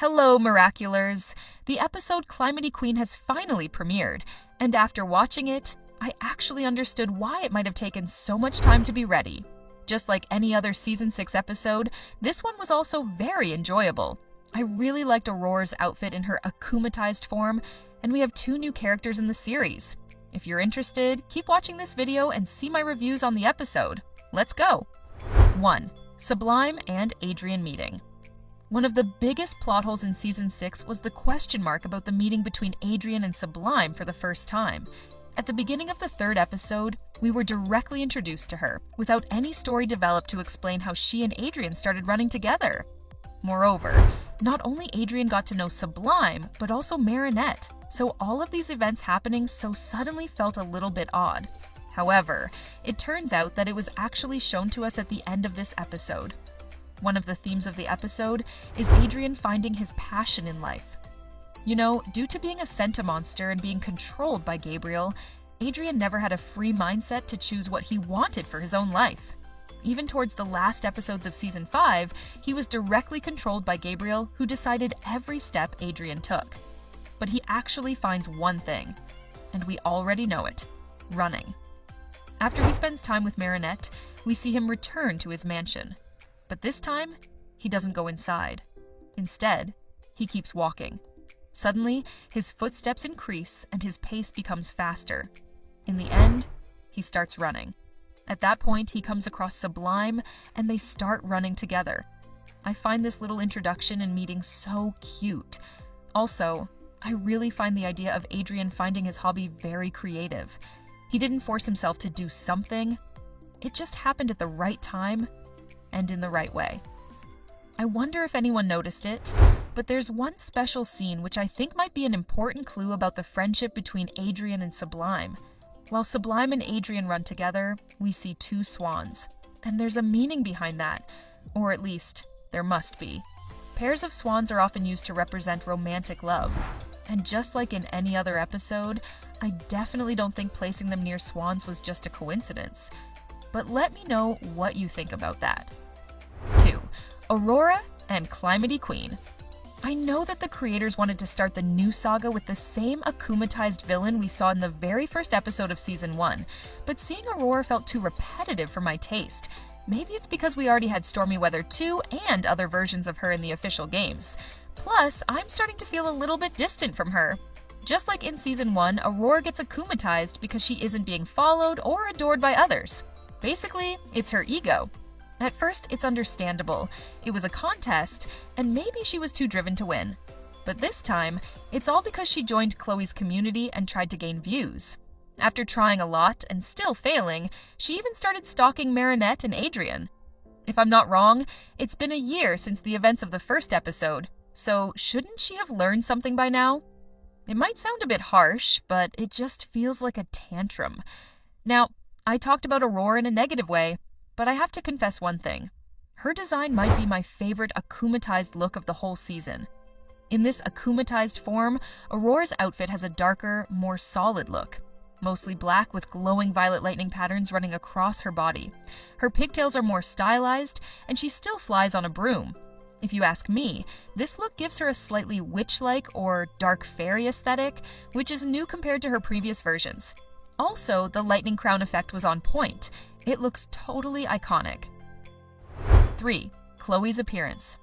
Hello, Miraculers! The episode Climati-Queen has finally premiered, and after watching it, I actually understood why it might have taken so much time to be ready. Just like any other Season 6 episode, this one was also very enjoyable. I really liked Aurora's outfit in her akumatized form, and we have 2 new characters in the series. If you're interested, keep watching this video and see my reviews on the episode. Let's go! 1. Sublime and Adrian meeting. One of the biggest plot holes in Season 6 was the question mark about the meeting between Adrian and Sublime for the first time. At the beginning of the 3rd episode, we were directly introduced to her, without any story developed to explain how she and Adrian started running together. Moreover, not only Adrian got to know Sublime, but also Marinette, so all of these events happening so suddenly felt a little bit odd. However, it turns out that it was actually shown to us at the end of this episode. One of the themes of the episode is Adrian finding his passion in life. You know, due to being a sentimonster and being controlled by Gabriel, Adrian never had a free mindset to choose what he wanted for his own life. Even towards the last episodes of Season 5, he was directly controlled by Gabriel, who decided every step Adrian took. But he actually finds one thing, and we already know it: running. After he spends time with Marinette, we see him return to his mansion. But this time, he doesn't go inside. Instead, he keeps walking. Suddenly, his footsteps increase and his pace becomes faster. In the end, he starts running. At that point, he comes across Sublime, and they start running together. I find this little introduction and meeting so cute. Also, I really find the idea of Adrian finding his hobby very creative. He didn't force himself to do something. It just happened at the right time and in the right way. I wonder if anyone noticed it, but there's one special scene which I think might be an important clue about the friendship between Adrian and Sublime. While Sublime and Adrian run together, we see 2 swans. And there's a meaning behind that, or at least, there must be. Pairs of swans are often used to represent romantic love. And just like in any other episode, I definitely don't think placing them near swans was just a coincidence. But let me know what you think about that. 2. Aurora and Climati-Queen. I know that the creators wanted to start the new saga with the same akumatized villain we saw in the very first episode of Season 1, but seeing Aurora felt too repetitive for my taste. Maybe it's because we already had Stormy Weather 2 and other versions of her in the official games. Plus, I'm starting to feel a little bit distant from her. Just like in Season 1, Aurora gets akumatized because she isn't being followed or adored by others. Basically, it's her ego. At first, it's understandable. It was a contest, and maybe she was too driven to win. But this time, it's all because she joined Chloe's community and tried to gain views. After trying a lot and still failing, she even started stalking Marinette and Adrian. If I'm not wrong, it's been a year since the events of the first episode, so shouldn't she have learned something by now? It might sound a bit harsh, but it just feels like a tantrum. Now, I talked about Aurora in a negative way, but I have to confess one thing. Her design might be my favorite akumatized look of the whole season. In this akumatized form, Aurora's outfit has a darker, more solid look. Mostly black with glowing violet lightning patterns running across her body. Her pigtails are more stylized, and she still flies on a broom. If you ask me, this look gives her a slightly witch-like or dark fairy aesthetic, which is new compared to her previous versions. Also, the lightning crown effect was on point. It looks totally iconic. 3. Chloe's appearance.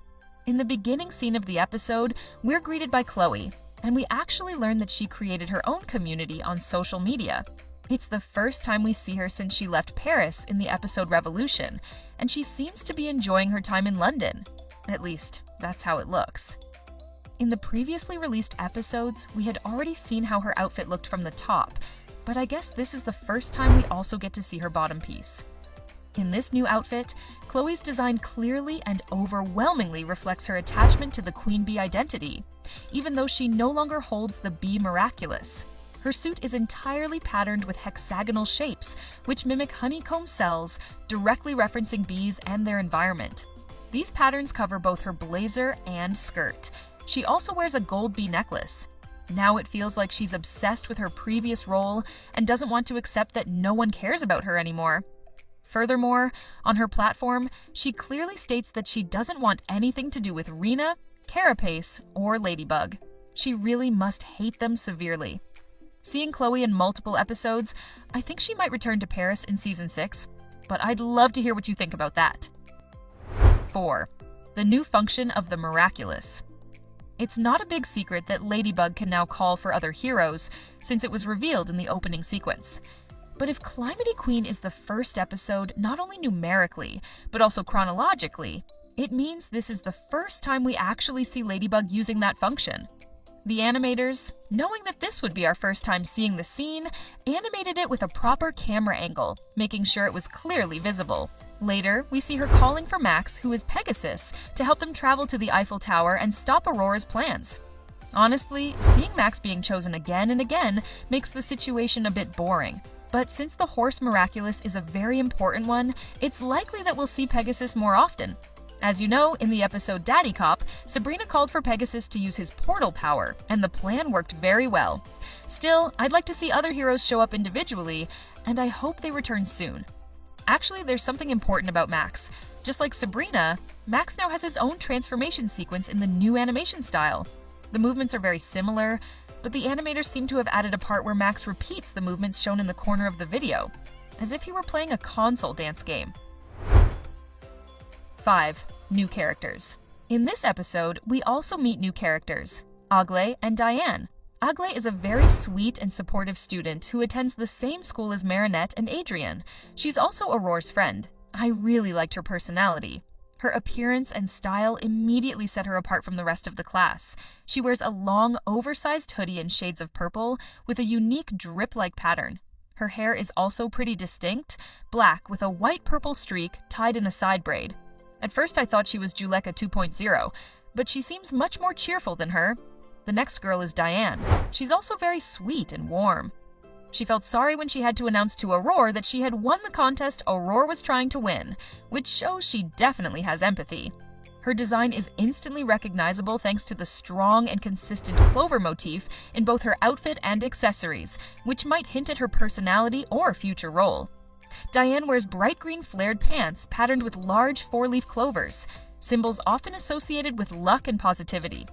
In the beginning scene of the episode, we're greeted by Chloe, and we actually learn that she created her own community on social media. It's the first time we see her since she left Paris in the episode Revolution, and she seems to be enjoying her time in London. At least, that's how it looks. In the previously released episodes, we had already seen how her outfit looked from the top, but I guess this is the first time we also get to see her bottom piece. In this new outfit, Chloe's design clearly and overwhelmingly reflects her attachment to the Queen Bee identity, even though she no longer holds the bee Miraculous. Her suit is entirely patterned with hexagonal shapes, which mimic honeycomb cells, directly referencing bees and their environment. These patterns cover both her blazer and skirt. She also wears a gold bee necklace. Now it feels like she's obsessed with her previous role and doesn't want to accept that no one cares about her anymore. Furthermore, on her platform, she clearly states that she doesn't want anything to do with Rena, Carapace, or Ladybug. She really must hate them severely. Seeing Chloe in multiple episodes, I think she might return to Paris in Season 6, but I'd love to hear what you think about that. 4. The new function of the Miraculous. It's not a big secret that Ladybug can now call for other heroes, since it was revealed in the opening sequence. But if Climati-Queen is the first episode not only numerically, but also chronologically, it means this is the first time we actually see Ladybug using that function. The animators, knowing that this would be our first time seeing the scene, animated it with a proper camera angle, making sure it was clearly visible. Later, we see her calling for Max, who is Pegasus, to help them travel to the Eiffel Tower and stop Aurora's plans. Honestly, seeing Max being chosen again and again makes the situation a bit boring. But since the horse Miraculous is a very important one, it's likely that we'll see Pegasus more often. As you know, in the episode Daddy Cop, Sabrina called for Pegasus to use his portal power, and the plan worked very well. Still, I'd like to see other heroes show up individually, and I hope they return soon. Actually, there's something important about Max. Just like Sabrina, Max now has his own transformation sequence in the new animation style. The movements are very similar, but the animators seem to have added a part where Max repeats the movements shown in the corner of the video, as if he were playing a console dance game. 5. New characters. In this episode, we also meet new characters, Aglé and Diane. Aglé is a very sweet and supportive student who attends the same school as Marinette and Adrian. She's also Aurora's friend. I really liked her personality. Her appearance and style immediately set her apart from the rest of the class. She wears a long, oversized hoodie in shades of purple with a unique drip-like pattern. Her hair is also pretty distinct, black with a white-purple streak tied in a side braid. At first I thought she was Juleka 2.0, but she seems much more cheerful than her. The next girl is Diane. She's also very sweet and warm. She felt sorry when she had to announce to Aurora that she had won the contest Aurora was trying to win, which shows she definitely has empathy. Her design is instantly recognizable thanks to the strong and consistent clover motif in both her outfit and accessories, which might hint at her personality or future role. Diane wears bright green flared pants patterned with large four-leaf clovers, symbols often associated with luck and positivity.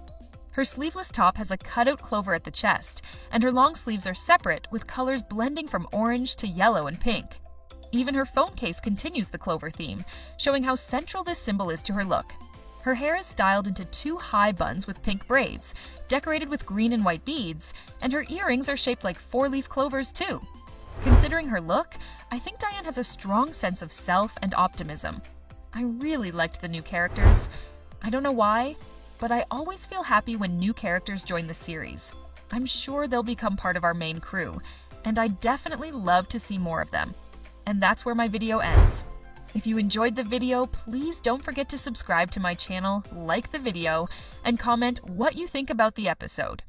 Her sleeveless top has a cutout clover at the chest, and her long sleeves are separate with colors blending from orange to yellow and pink. Even her phone case continues the clover theme, showing how central this symbol is to her look. Her hair is styled into 2 high buns with pink braids, decorated with green and white beads, and her earrings are shaped like four-leaf clovers too. Considering her look, I think Diane has a strong sense of self and optimism. I really liked the new characters. I don't know why, but I always feel happy when new characters join the series. I'm sure they'll become part of our main crew, and I definitely love to see more of them. And that's where my video ends. If you enjoyed the video, please don't forget to subscribe to my channel, like the video, and comment what you think about the episode.